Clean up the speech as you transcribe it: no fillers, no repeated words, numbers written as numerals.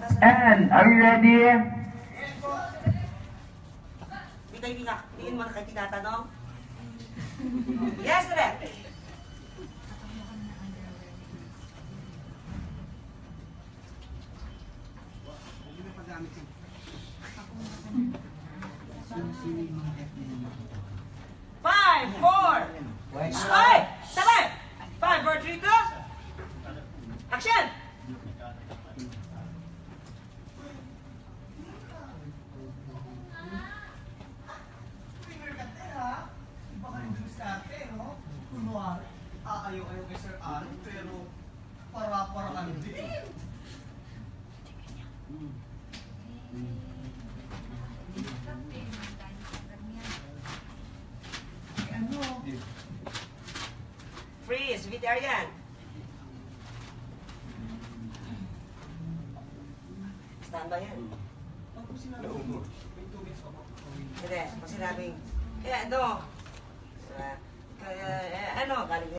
And, are you ready? Tingin mo na kayo tinatanong? Yes, Rep! Five, four, ay! Sabay! 5, 4, 3, 2, action! Baka yung diskarte, no? Kunwari, aayaw-ayaw kay Sir Aaron, pero para-paraan din. Ano? Freeze! VTR yan! Standby yan. Ako sinabi mo, may 2 minutes pa po. Hindi, pag sinabing, kaya ano, galing